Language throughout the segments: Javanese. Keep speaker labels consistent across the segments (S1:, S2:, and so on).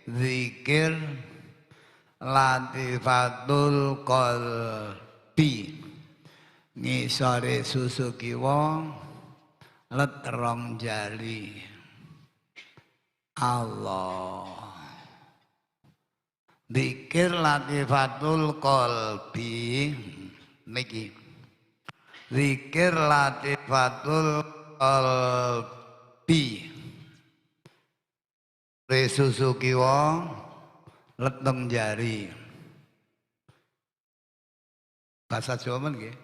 S1: zikir latifatul qalbi ngisore susu kiwa let rong jali Allah. Zikir latifatul qalbi niki. Zikir latifatul qalbi susu kiwa leteng jari. Bahasa Jawa nggih.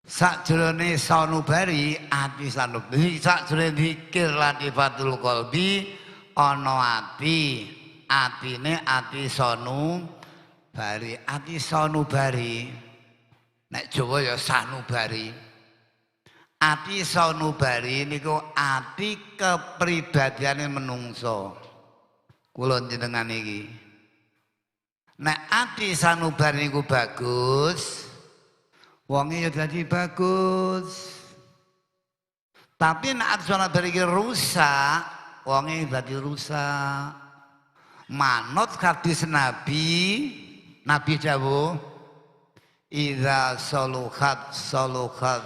S1: Sakjroning sanubari ati sanubari, sakjroning zikir latifatul qalbi ana ati, atine ati sanubari, ati sanubari. Nek Jawa ya sanubari. Ati sanubari niku ati kepribadiane menungso. Kula jenengan iki. Nek ati sanubari niku bagus, wonge ya dadi bagus. Tapi nek ati sanubari iki rusak, wonge dadi rusak. Manut hadis Nabi dawuh idza saluhat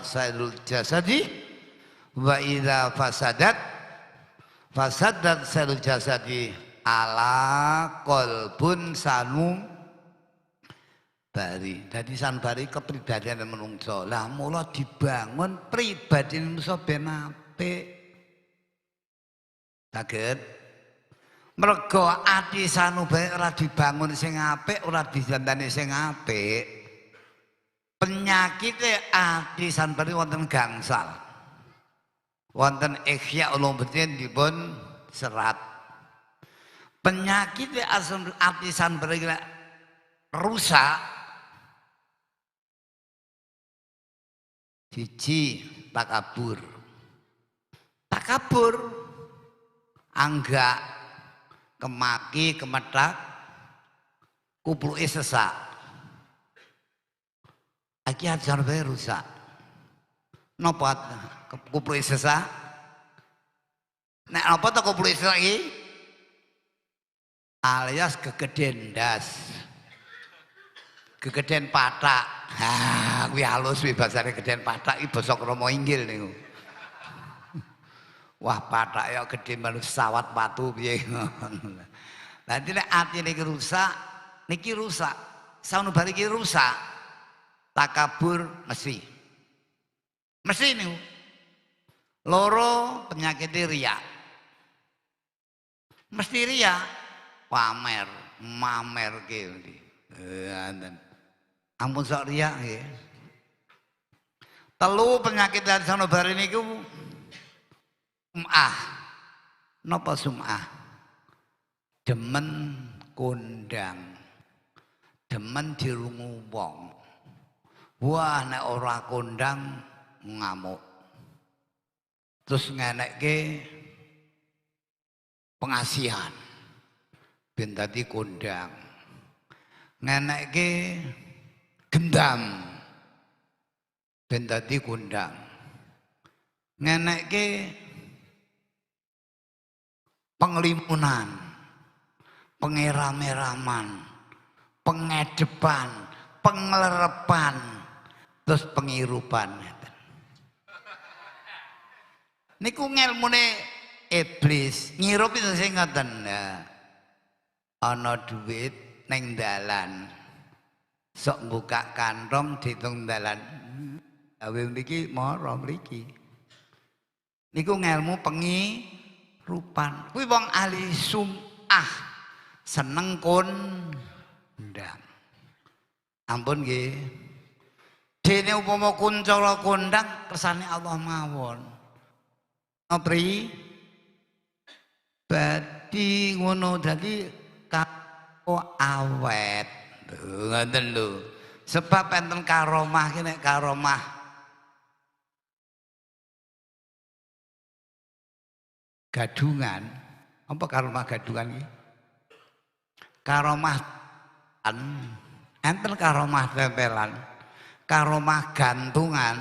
S1: sairul jasadi wa idza fasadat sairul jasadi ala qalbun sanu bari. Dadi sanubari kepribadian menungso. Lah mula dibangun pribadi menungso ben apik. Saged mergo ati sanubari ora dibangun sing apik, ora dijantani sing apik. Penyakit ati sanubari wonten gangsal, wonten Ihya Ulumuddin dipun serat. Penyakit ati sanubari rusak, siji takabur, anggak, kemaki, kemetak, kupluke sesak. Aki ajar bae rusak. Napa kupluke sesak? Nek napa to kupluke sesak iki? Alias gegeden ndas. Gegeden pathak. Ha, kuwi halus kuwi basane gegeden pathak iki basa krama inggil niku. Wah, pathak ya gedhe manut sawat watu piye ngono. Lah nek ati niki rusak, sanubari iki rusak. Takabur mesti niku. Loro penyakit riya. Mesti riya, mamer ke ndi. Ampun sok riya nggih. Telu penyakit dari sanubari niku sum'ah. Napa sum'ah? Demen kondang. Demen dirungu wong. Wah, nek ora kondang ngamuk. Terus ngenekke pengasihan. Ben dadi kondang. Ngenekke gendam. Ben dadi kondang. Ngenekke penglimunan, pengeram-eraman, pengedepan, pengelerepan. Terus pengirupan. Niku ngelmune iblis, ngirup itu sing ngoten. Ana duit ning dalan. Sok buka kantong diitung dalan. Awe mriki mara mriki. Niku ngelmu pengirupan. Kuwi wong ahli sum'ah. Seneng kondang. Ampun nggih. Dene upama kuncara kondang kersane Allah mawon. Pri badi ngono dadi karo awet. Ngoten lho. Sebab enten karomah ki nek karomah gadungan. Apa karomah gadungan iki? Karomah enten karomah tempelan. Karomah gantungan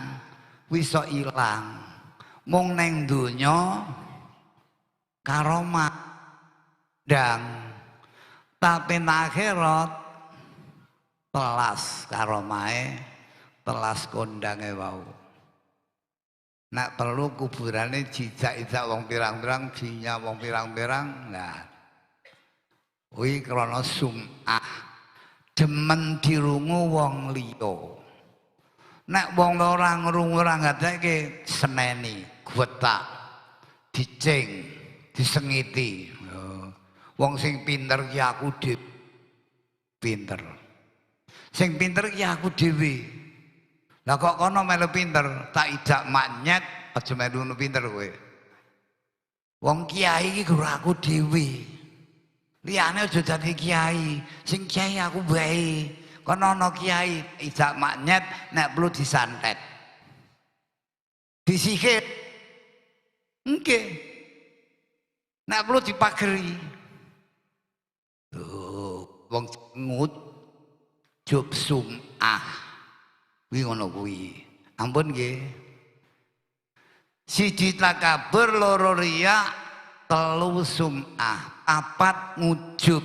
S1: wis ilang. Mung neng donya karomah ndang tapi akhirat telas karomahe telas kondange wau. Nek perlu kuburane jijak-ijak wong pirang-pirang, dinya wong pirang-pirang. Nah, kuwi krana sum'ah. Demen dirungu wong liya. Nek wong ora ngrungu ora ngadeke seneni, gwetak, dicing, disengiti. Wong sing pinter ki aku dhewe. Pinter. Sing pinter ki aku dhewe. Lah kok kono melu pinter, tak ijak maknyet aja melu pinter kowe. Wong kiai iki guru aku dhewe. Liyane aja dadi kiai, sing kiai aku bae. Kono ana kiai ijak maknyet nek perlu disantet. Disihir. Nggih. Nek perlu dipageri. Tuh, wong ngut jub sum'ah. Kuwi ngono kuwi. Ampun nggih. Siji takabur, loro riya, telu sum'ah, papat ngujub.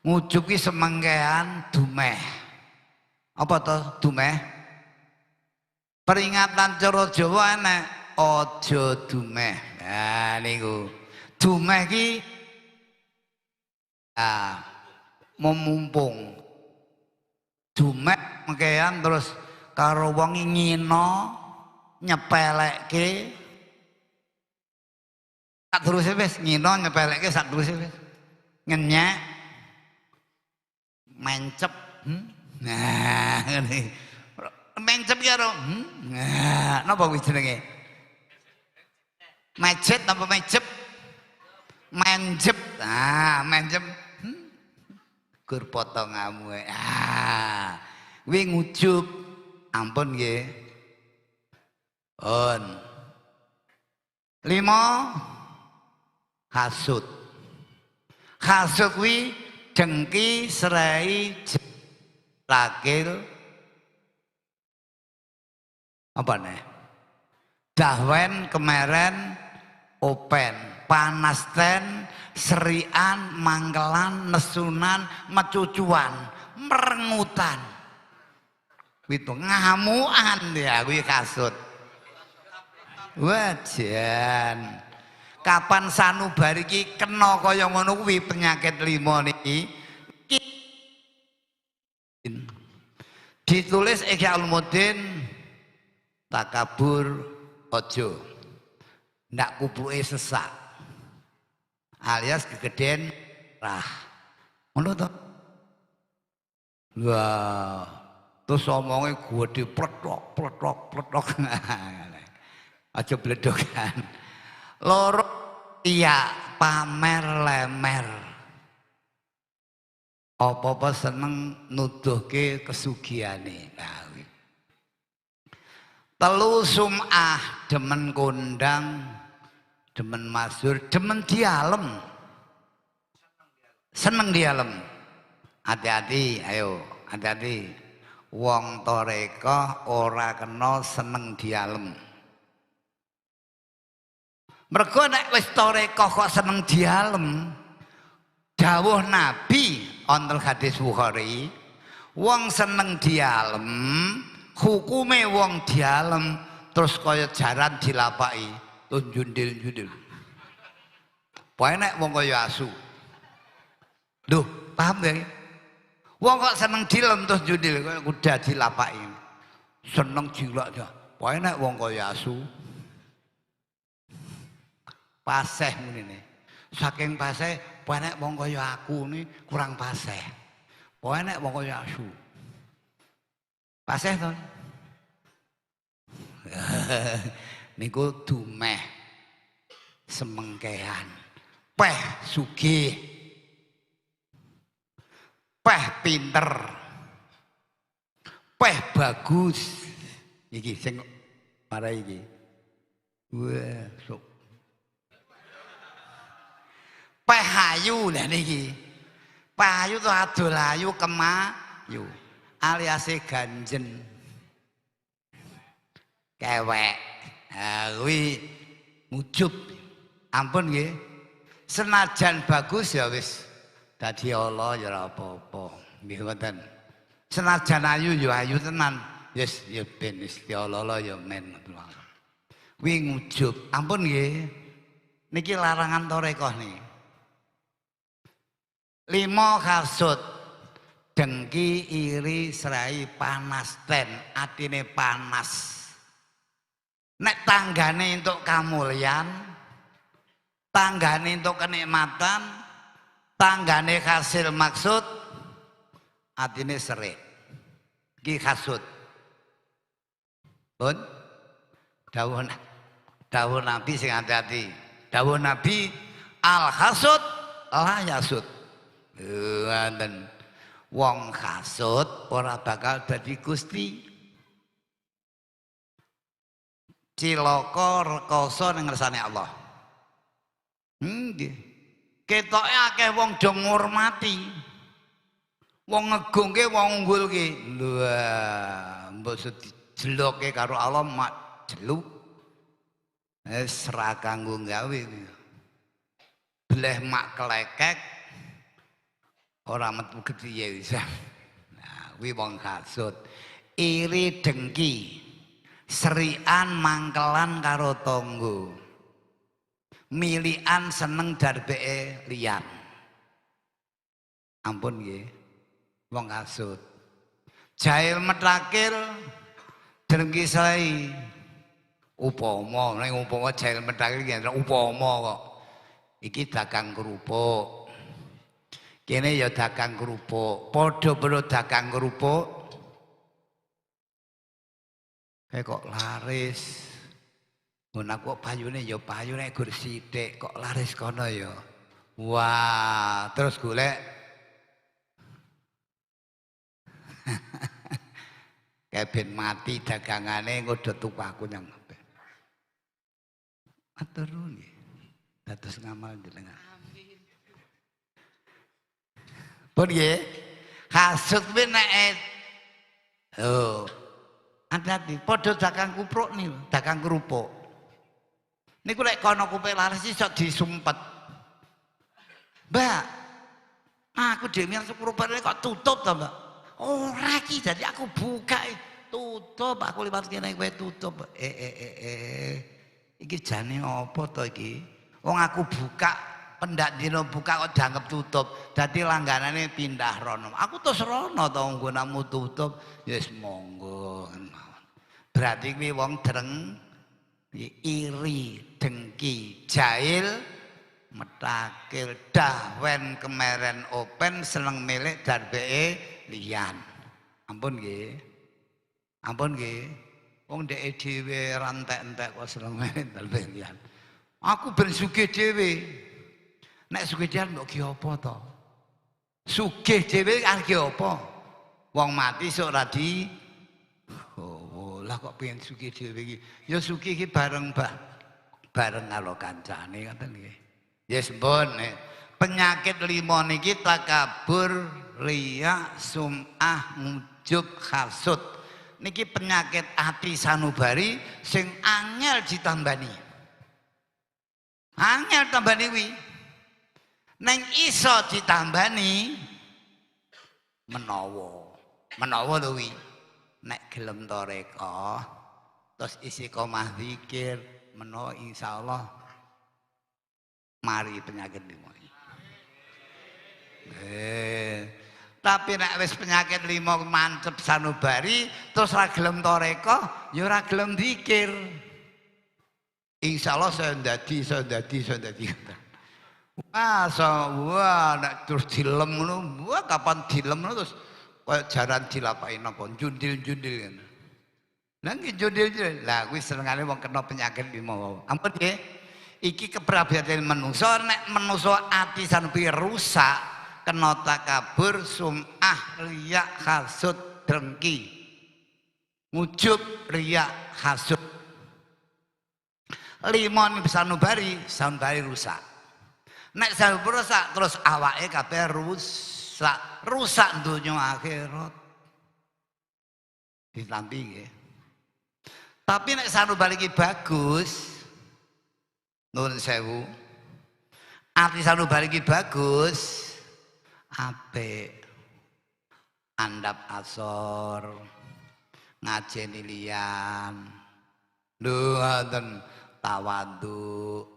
S1: Ngujub ki semengkean dumeh. Apa to dumeh? Peringatan cara Jawa enek aja dumeh. Nah niku. Dumeh ki memumpung. Dumeh mengkean terus karo wong ngino nyepelekke sak teruse wis ngino nyepelekke sak teruse wis ngenyek mencep nah ngene mencep ya ro nah napa kuwi jenenge mejet apa mencep mencep nah mencep gur potonganmu kuwi ngujub ampun nggih on 5 hasud kuwi dengki serai lakil apa nih dahwen kemeren open panasten serian mangkelan nesunan mecucuan merengutan itu ngamuan ya kuwi kasut wajan kapan sanubari ki kena kaya ngono kuwi penyakit 5 niki ditulis Ihya Ulumuddin takabur ojo ndak kubuke sesak alias kegedean rah ngono to wah terus omongnya gede pletok aja bledokan loro iya pamer lemer apa-apa seneng nuduhke kesugihane telu sum'ah demen kondang demen masyhur demen dialem seneng dialem hati-hati ayo hati-hati wong toreka ora kena seneng dialem. Mergo nek wis toreka kok seneng dialem, dawuh Nabi wonten hadis Bukhari, wong seneng dialem, hukume wong dialem terus kaya jaran dilapaki, terus jundil-jundil. Pokoke nek wong kaya asu. Duh, paham ya? Wong kok seneng dilem terus jundil kaya kuda dilapaki. Seneng jilak ya. Pokoke nek wong kaya asu. Paseh ngene. Saking paseh, pokoke nek wong kaya aku ni kurang paseh. Pokoke nek wong kaya asu. Paseh to. Niku dumeh semengkean. Peh sugih. Peh pinter, peh bagus, iki sing marai iki, wah sok, peh ayu lah niki, peh ayu tuh adol ayu kemayu, alias ganjen, kewek, kuwi ngujub, ampun nggih, Senajan bagus ya wis dadi Allah ya ora apa-apa. Nggih ngoten. Senajan ayu ya ayu tenan. Yes ya ben wis Allah ya men. Kuwi ngujub. Ampun nggih. Niki larangan torekoh nih. 5 kasut. Dengki, iri, serai, panas, ten, atine panas. Nek tanggane untuk kamulyan, tanggane untuk kenikmatan, tanggane hasil maksud, atine serik. Ki kasut. Pun dawuh Nabi sing hati-hati. Dawuh Nabi al hasud la yasud. Ngoten. Wong hasud ora bakal dadi Gusti. Cilaka rekoso ning ngersane Allah. Nggih. Ketoke akeh wong do ngurmati. Wong ngegungke wong unggulke. Lha, mbok dijeloke karo Allah mak jeluk. Wis ra kanggo gawe. Bleh mak kelekek ora metu gedhe wis. Nah, kuwi wong hasud. Iri dengki. Serian mangkelan karo tangga. Milikan seneng darbeke liyan. Ampun nggih. Wong hasud. Jahil metakil dengki sae. Upama ning upama jahil metakil ki upama kok. Iki dagang kerupuk. Kene ya dagang kerupuk, padha-padha dagang kerupuk. Kayak kok laris. Ngono kok payune ya payune gur sithik kok laris kono ya. Wah, terus golek kayak ben mati dagangane ngodo tupaku nyang. Matur nuwun nggih. Dados ngamal jenengan. Pun nggih, hasud kuwi nek hati-hati, padha dagang kupruk niku, dagang kerupuk. Niku lek kono kuping laris iso disumpet. Mbak, aku dhewe nang kerupuk kok tutup to, Mbak? Ora iki dadi aku buka tutup, aku liwat kene kowe tutup. Iki jane apa to iki? Wong aku buka pendak dino buka kok dianggap tutup. Dadi langganane pindah rono. Aku terus rono to nggonamu tutup. Yes monggo. Berarti kuwi wong dereng iri, dengki, jahil, metakil, dahwen kemeren open seneng milik darbeke liyan. Ampun nggih. Ampun nggih. Wong dhek dhewe rantek-entek kok seneng milik darbeke liyan. Aku ben sugih dhewe. Nek sugih dhewe mbok ki apa to? Sugih dhewe arep apa? Wong mati sok ora di lah kok pengen sugih dhewe iki. Ya sugih iki bareng bareng karo kancane ngoten nggih. Yes mbon penyakit 5 niki takabur, riya, sum'ah, ujub, hasud. Niki penyakit ati sanubari sing angel ditambani. Angel tambani kuwi. Neng iso ditambani menawa lho wi nek gelem toreko terus isi komah zikir menawa insyaallah mari penyakit limo. Tapi nek wis penyakit 5 mancep sanubari terus ra gelem toreko ya ora gelem zikir. Insyaallah saya ndadi. Wah, nek terus dilem ngono, wah kapan dilem ngono terus koyo jaran dilapaki napa jundil-jundil ngono. Lah nggih jundil-jundil. Lah kuwi senengane wong kena penyakit 5 wae. Ampun nggih. Iki kepribadian manusa nek manusa ati sampe rusak kena takabur, sum'ah, riya, hasud, dengki. Ujub, riya, hasud. 5 sanubari rusak. Nek saya rusak terus awake kabeh rusak donya akhirat. Ditampi nggih. Tapi nek sanubari iki bagus, nuwun sewu. Ati sanubari iki bagus. Apik. Andap asor. Ngajeni liyan. Lho ngoten tawadhu.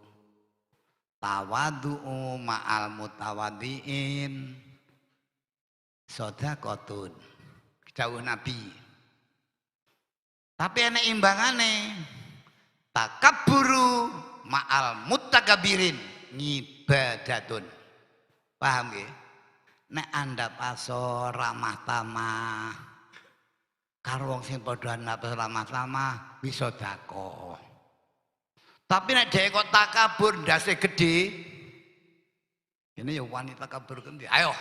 S1: Tawadhu ma'al mutawadhiin. Sedekahun. Dawuh Nabi. Tapi ana imbangane. Takabburu ma'al mutakabirin ngibadatun. Paham nggih? Nek andhap asor ramah tamah karo wong sing padha andhap ramah tamah bisa sedekah. Tapi nek dhek kok takabur ndase gedhe. Ini ya wanita kabur kendi. Ayo.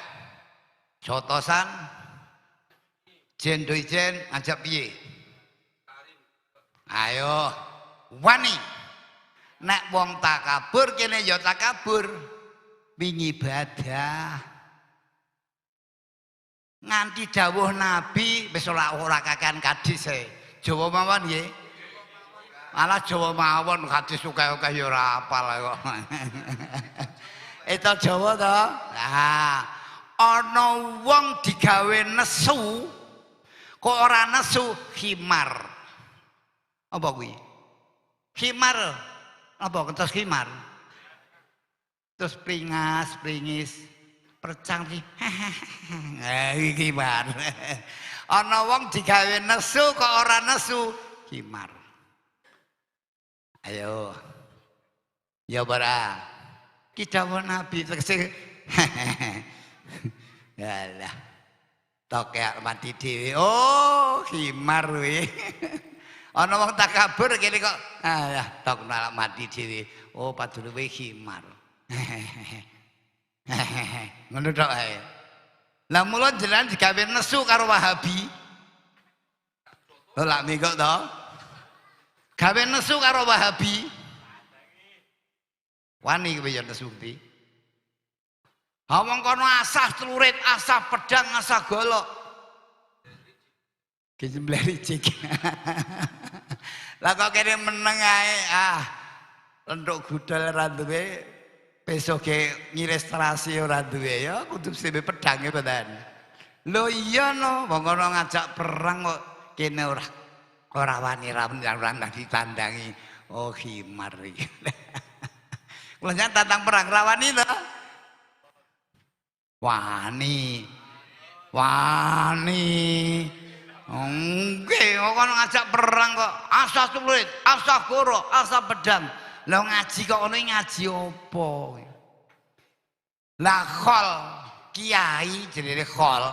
S1: Jotosan Jen doijen ngajak piye? Ayo wani. Nek wong takabur kene ya takabur. Wingi ibadah. Nganti dawuh Nabi wis ora kakean hadis e. Jawa mawon nggih. Malah Jawa mawon hadis suka-suka ya ora apal kok. Itu Jawa to. Nah, ana wong digawe nesu kok ora nesu khimar. Apa kuwi? Khimar. Apa kentos khimar? Terus pringas, pringis, percang iki. Iki khimar. Ana wong digawe nesu kok ora nesu khimar. Ayo. Ya bara. Kita mau Nabi tegese. Yalah. Tok mati dhewe. Oh, khimar kuwi. Ana wong takabur kene kok alah tok nalak mati dhewe. Oh, padune kuwi khimar. Ngono tok ae. Lah mula jenengan digawe nesu karo Wahabi. Lha minggu to. Gawe nesu karo Wahabi. Wani kowe ya nesu ndi? Ha wong kono asah celurit, asah pedang, asah golok. Kisembelih ricik. Lah kok kene meneng ae entuk gudal ora duwe, besoke ngirestrasi ora duwe ya kudu sewe pedange mboten. Lho iya no, wong kono ngajak perang kok kene ora wani ra ditandangi. Oh khimar iki. Kula jan tantang perang rawani to. Wani. Nggih, kok ngajak perang kok asah celurit, asah goro, asah pedang. Lah ngaji kok ngono ngaji apa? Lah khol kiai jenenge khol,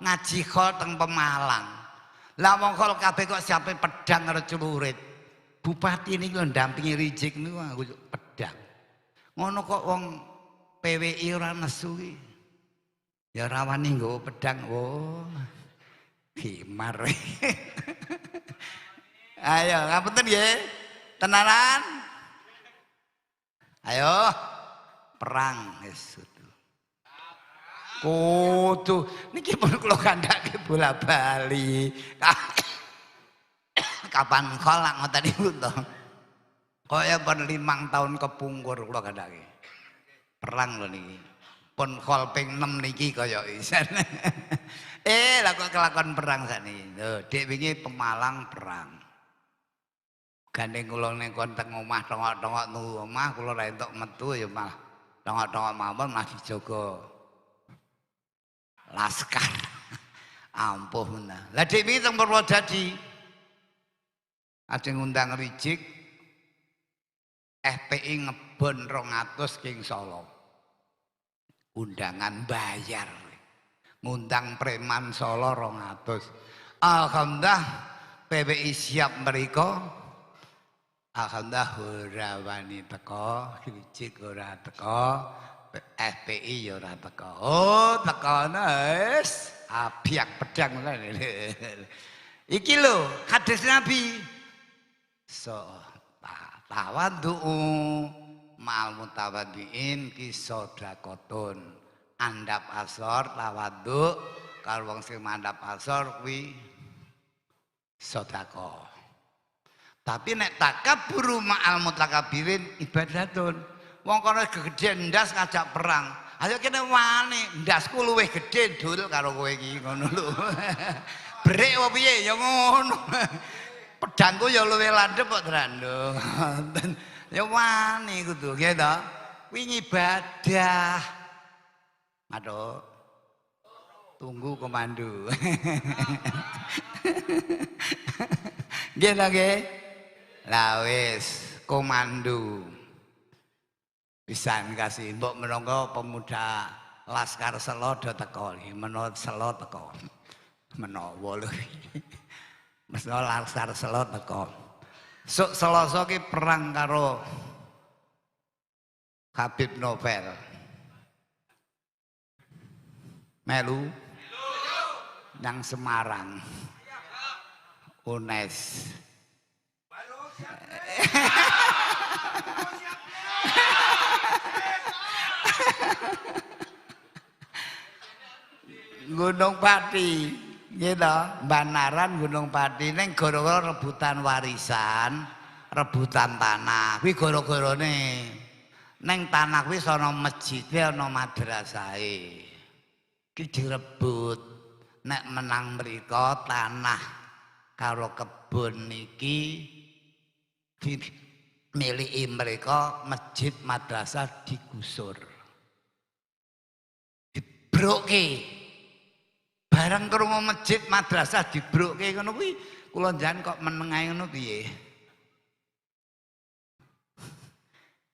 S1: ngaji khol teng Pemalang. Lah wong khol kabeh kok siape pedang karo celurit. Bupati niki lho ndampingi Rijik niku nganggo pedang. Ngono kok wong PWI ora nesu iki. Ya ora wani nggo pedang. Oh. Khimar. Ayo, ngapunten nggih. Tenanan. Ayo. Perang wis kudu. Niki pun kula kandhake bola-bali. Kapan kolak ngoten niku to. Kaya pun 5 tahun kepungkur kula kandhake. Perang lho niki. Pun khol ping 6 niki kaya isan. Lah kok kelakon perang sakniki. Lho, Dik wingi Pemalang perang. Gandeng kula ning kon teng omah tongok-tongok nunggu omah kula ra entuk metu ya malah tongok-tongok mawon masih dijaga laskar. Ampuh menah. Lah Dik wingi teng Purwodadi. Ajeng ngundang Rijik FPI ngebon 200 King Solo. Undangan bayar. Ngundang preman Solo 200. Alhamdulillah PWI siap mereka. Alhamdulillah ora wani teko, Rijik ora teko, FPI ora teko. Oh, tekono wis abiak pedang ngono. Iki lho hadis Nabi. Tawadhu ma'al mutawadhiin ki sedekahun. Andap asor tawadhu karo wong sing mandap asor kuwi sedekah. Tapi nek takaburu ma'al mutakabirin ibadatun. Wong kono gede ndas ngajak perang. Ayo kene wani, ndasku luwih gedhe dul karo kowe iki ngono lho. Brek apa piye ya ngono. Pedangku ya luwih landhep kok drandung. Ya wani kudu nggih to. Wingi ibadah. Matuk. Tunggu komando. Nggih ta nggih? Lah wis komando. Pisan kasih mbok menangga pemuda Laskar Selo do teko iki, menawa Selo teko. Menawa lho. Menawa Laskar Selo teko. Sok Selasa ki perang karo Habib Novel. Melu nang Semarang. UNES. Gunung Pati, gitu, Banaran Gunung Pati, neng gara-gara rebutan warisan, rebutan tanah, wi gara-gara neng tanah wi sono masjidnya, sono madrasahe, ki direbut, nek menang mriko tanah karo kebun niki dimiliki mereka masjid madrasah digusur, dibroke. Barang krungu masjid madrasah dibroke ngono kuwi kula njan kok meneng ae ngono piye.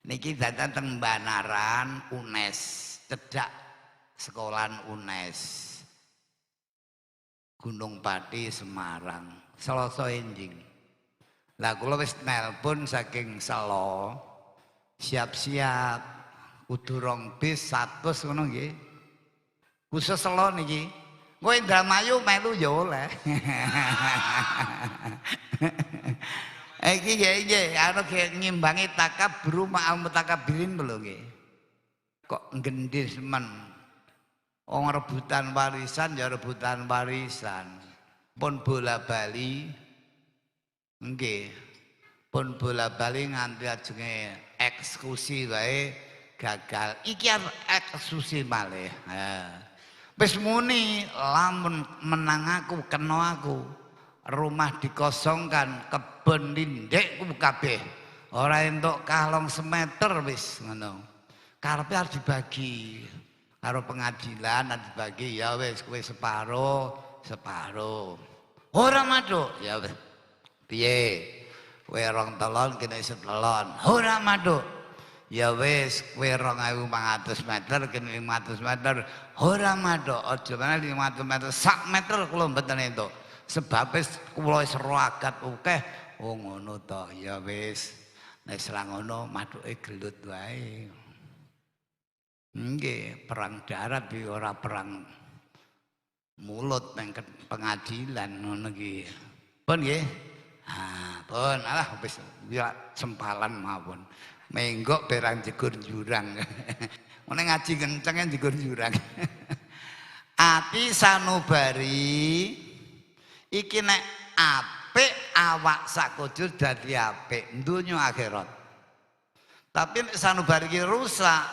S1: Niki datang teng Banaran UNES, cedhak sekolahan UNES. Gunung Pati Semarang, Selasa enjing. Lah kula wis nelpon saking Selo. Siap-siap kudu 2 bis 100 ngono nggih. Khusus Selo niki. Kowe Indramayu melu ya oleh. Iki nggih anu ngimbangi takabur ma'al mutakabirin lho nggih. Kok gendhis men. Wong rebutan warisan ya rebutan warisan. Pun bola-bali nggih. Pun bola-bali nganti ajenge eksekusi wae gagal. Iki eksekusi malih. Wis muni lamun menang aku kena aku rumah dikosongkan kebon lindek ku kabeh ora entuk kalong semeter wis ngono karepe arep dibagi karo pengadilan arep dibagi ya wis kowe separo ora maduk ya wis piye kowe 2 telon kene setelon ora maduk ya wis kowe 2500 meter kene 500 meter ora madhok aja meneh 500 meter sak meter kula mboten entuk sebab kula wis ragat akeh oh ngono to ya wis nek serang ngono madhuke gelut wae nggih perang darat iki ora perang mulut nang pengadilan ngono iki pun nggih pun alah wis ya sempalan mawon menggok perang jegur jurang. Mene ngaji kenceng jegur jurang. Ati sanubari iki nek apik awak sakujur dadi apik donya akhirat. Tapi nek sanubari iki rusak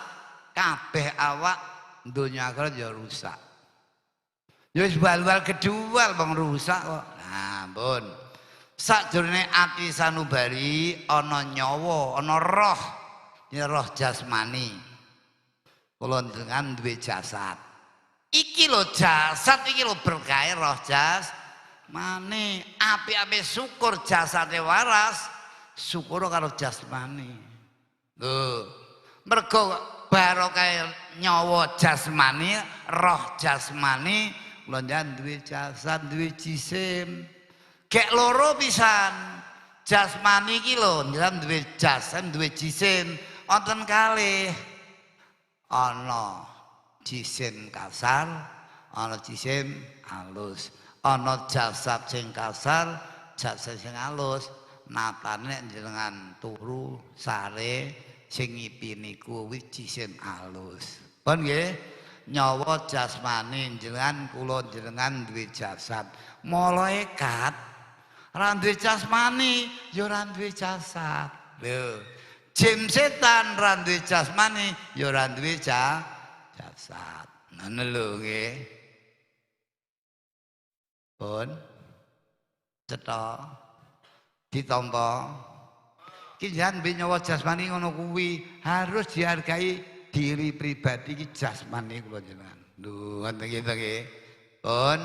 S1: kabeh awak donya akhirat ya rusak. Ya wis bal-bal kedual bang rusak kok. Nah, ampun. Sakjroning ati sanubari ana nyawa, ana roh, ya roh jasmani. Kula njenengan duwe jasad. Iki lho jasad iki lho berkah roh jasmani. Apik-apik syukur jasate waras, syukur karo jasmani. Lho, mergo barokah nyawa jasmani, roh jasmani, kula njenengan duwe jasad, duwe jisim. Gek loro pisan jasmani iki lho njenengan duwe jasad duwe jisim wonten kalih ana jisim kasar ana jisim halus ana jasad sing kasar jasad sing halus natane njenengan turu sare sing ngipi niku kuwi jisim halus pun nggih nyawa jasmani njenengan kula njenengan duwe jasad malaikat ora duwe jasmani ya ora duwe jasad. Lho, Jin setan ra duwe jasmani ya ora duwe jasad. Ngono lho nggih. Pun cetha ditampa iki jan nyawa jasmani ngono kuwi harus dihargai diri pribadi iki jasmani kula jenengan. Lho ngoten iki nggih. Pun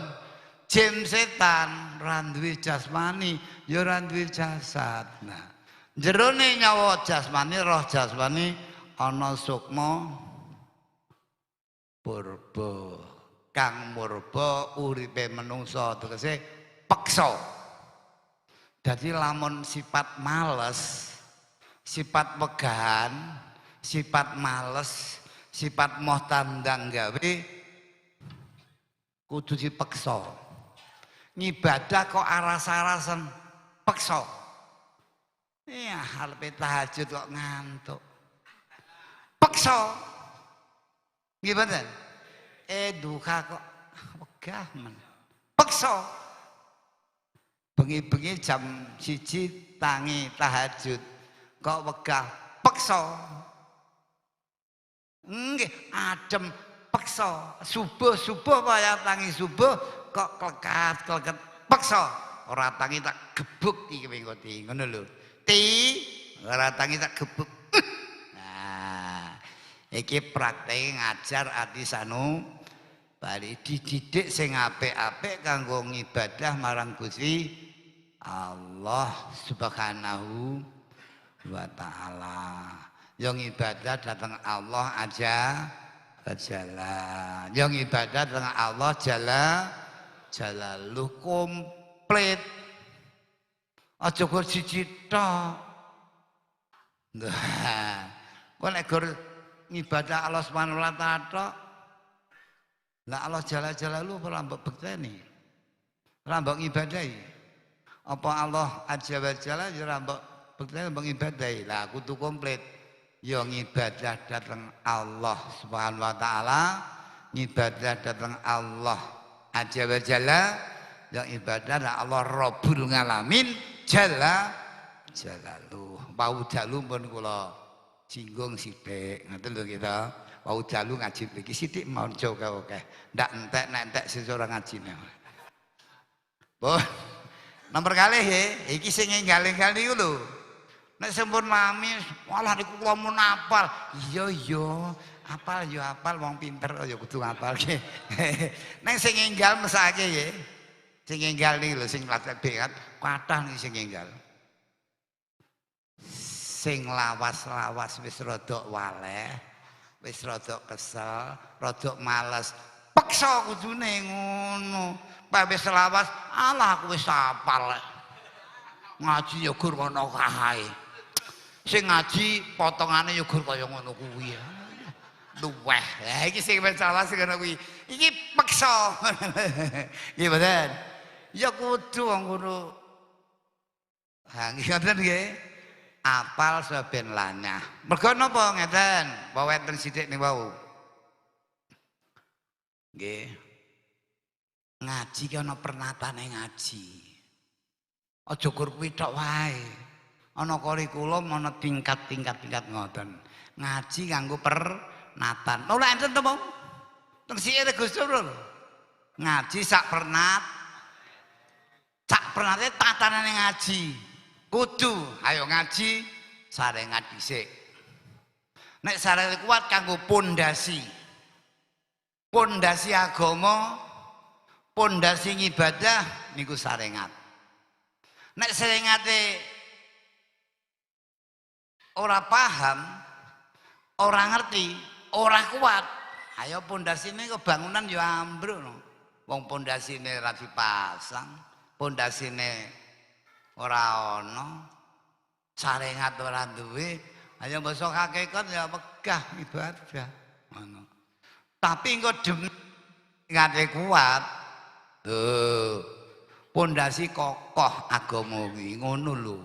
S1: jin setan ra duwe jasmani ya ora duwe jasad. Nah, jerone nyawa jasmani roh jasmani ana sukma purba. Kang murba uripe menungsa tegese peksa. Dadi lamun sifat males, sifat wegahan, sifat males, sifat moh tandang gawe kudu dipeksa. Ngibadah kok aras-arasen peksa. Iya, arepe tahajud kok ngantuk. Peksa. Nggih mboten? Duka kok wegah men. Peksa. Bengi-bengi jam 1 tangi tahajud kok wegah peksa. Nggih, adem peksa. Subuh kaya tangi subuh kok klekat peksa. Ora tangi tak gebuk iki mengko ngono lho. Ora tangi tak gebuk. Nah, iki praktek ngajar ati sanu bali dididik sing apik-apik kanggo ngibadah marang Gusti Allah Subhanahu wa taala. Yang ibadah datang Allah aja jalla. Yang ibadah datang Allah jalaluh komplit. Aja kok siji tok. Nah, kok nek gur ngibadah Allah Subhanahu wa taala tok. Lah Allah jalaluh ora mbok bekteni. Ora mbok ngibadahi. Apa Allah aja wa jalla ya ora mbok bekteni mbok ngibadahi. Lah kudu komplit. Ya ngibadah datang Allah Subhanahu wa taala, ngibadah datang Allah aja wa jalla, yang ibadah Allah Rabbul Alamin jalaluh. Wau dalu pun kula singgung sithik, ngoten lho kita. Wau dalu ngaji mriki sithik maca akeh. Ndak entek nek entek sesora ngajine. Boh. Nomor kalih iki sing enggal-enggal niku lho. Nek sampun mami, walah niku kula mun apal. Iya, apal ya apal wong pinter ya kudu ngapalke. Nek sing enggal mesake nggih. Sing enggal niku lho sing latihan bekat, kathah niki sing enggal. Sing lawas-lawas wis rada waleh, wis rada kesel, rada males. Peksa kudune ngono. Pak wis lawas, alah aku wis apal. Ngaji ya gur ngono kae. Sing ngaji potongane ya gur kaya ngono kuwi. Luweh. Lah iki sing wis lawas ngono kuwi. Iki peksa. Nggih mboten? Ya kudu wong ngono. Ha ngoten nggih. Apal saben lanyah. Mergo napa ngeten? Apa wonten sithik niku wau. Nggih. Ngaji ki ana pernatane ngaji. Aja gur kuwi tok wae. Ana kurikulum, ana tingkat-tingkat ngoten. Ngaji kanggo pernatan. Ora enten to, Bang? Teng sike Gus Dur. Ngaji sak pernate tatanane ngaji. Kudu ayo ngaji sarengat dhisik. Nek sarengat kuat kanggo pondasi. Pondasi agama, pondasi ibadah niku sarengat. Nek sarengate ora paham, ora ngerti, ora kuat, ayo pondasine kebangunan ya ambruk no. Wong pondasine ra dipasang, pondasine ora ana, sarengat ora duwe, ayo basa hakikat ya megah ibadah ngono. Tapi engko ngate kuat. Tuh, pondasi kokoh agama kuwi ngono lho.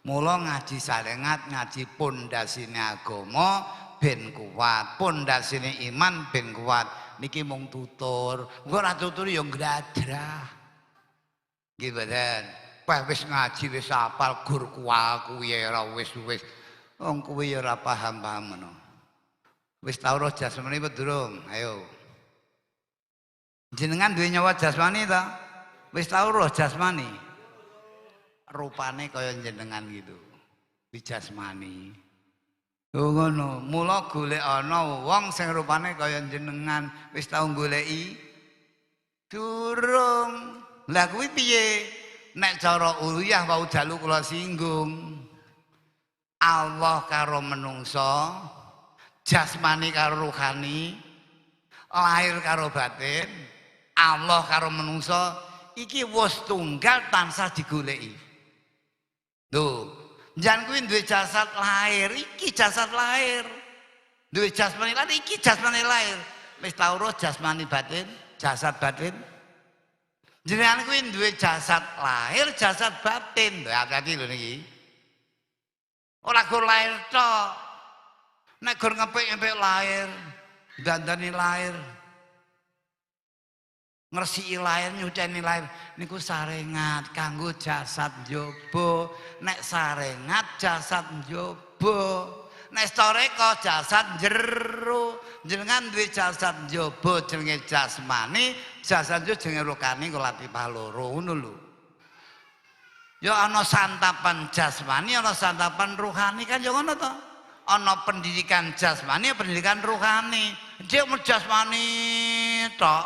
S1: Mula ngaji sarengat, ngaji pondasine agama ben kuat, pondasine iman ben kuat. Niki mung tutur, engko ora tutur ya ngladrah. Nggih mboten. Wis ngaji wis apal gur kuwi ora wis Wong kuwi ya ora paham-paham ngono. Wis tau roh jasmani apa durung? Ayo. Jenengan duwe nyawa jasmani ta? Wis tau roh jasmani. Rupane kaya jenengan gitu. Di jasmani. Oh ngono, mula golek ana wong sing rupane kaya jenengan, wis tau goleki? Durung. Lah kuwi piye? Nek cara uluyah wau dalu kula singgung. Allah karo menungso, jasmani karo rohani, lahir karo batin, Allah karo menungso, iki wis tunggal tansah digoleki. Lho, jan kuwi duwe jasad lahir, iki jasad lahir. Duwe jasmani lahir, iki jasmani lahir. Wis tau roh jasmani batin, jasad batin. Jenengan kuwi duwe jasad lahir, jasad batin. Hati-hati lho niki. Ora gur lahir tok. Nek gur ngepek-ngepek lahir, dandani lahir. Ngresiki lahir, nyuceni lahir niku sarengat kanggo jasad njaba. Nek sarengat jasad njaba. Nek storeka jasad jero. Jenengan duwe jasad njaba jenenge jasmani, jasad njero jenenge rohani kok latipah loro ngono lho. Ya ana santapan jasmani, ana santapan rohani kan ya ngono to. Ana pendidikan jasmani, pendidikan rohani. Dia mau jasmani tok.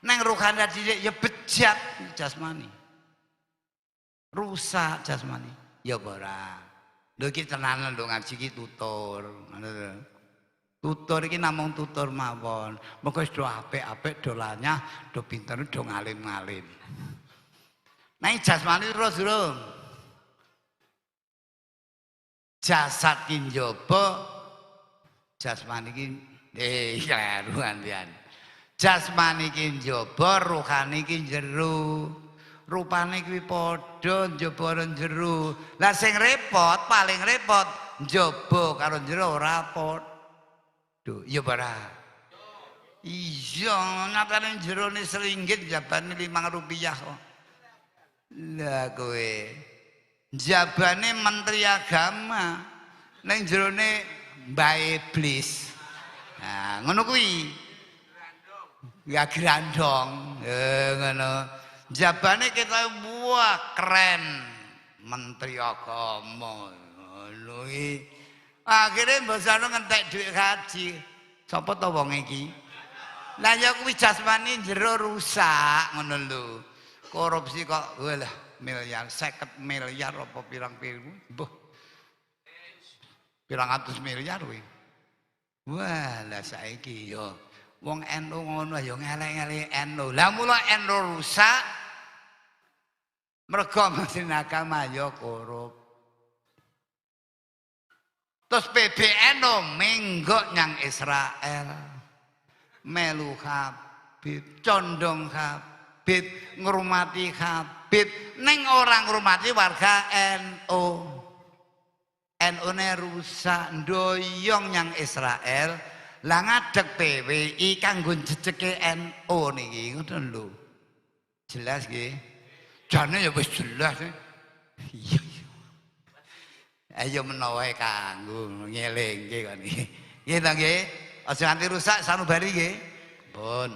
S1: Neng rohani didik ya bejat jasmani. Rusak jasmani. Ya ora. Lho iki tenanan lho ngaji iki tutur. Tutur iki namung tutur mawon. Mengko wis do apik-apik do lanyah, do pinter, do ngalim-ngalim. Nang jasmani terus durung. Jasad ki njaba, jasmani ki kleru andian. Jasmani ki njaba, rohani ki jero. Rupane kuwi padha njaba lan jero. Lah sing repot, paling repot njaba karo jero ora padha. Ya ora. Iya, nyatane jerone seringgit jabane Rp5 kok. Lah kowe jabane menteri agama ning jerone Mbah Iblis. Nah, ngono kuwi. Ya grandong. Ngono. Jabane kita wah keren menteri agama. Ngono iki. Akhire mbosano ngentek dhuwit haji. Sapa to wong iki? Lah ya kuwi jasmani jero rusak ngono lho. Korupsi kok walah miliar 50 miliar apa pirang-pirang mbuh pirang atus miliar kuwi. Wah lah saiki ya wong NU ngono ya ngelek-ngelek NU. Lah mula NU rusak mergo mesin agama ya korup. Terus PBNU menggok nyang Israel. Melu Habib, condong Habib, ngurmati Habib, neng orang ngurmati warga NU. NU-ne rusak ndoyong nyang Israel, lah ngadeg PWI kanggo jejeke NU niki ngoten lho. Jelas nggih? Jane ya wis jelas. Iya. Ayo menawa kanggo ngelingke kok niki. Nggih ta nggih? Aja nganti rusak sanubari nggih. Pun.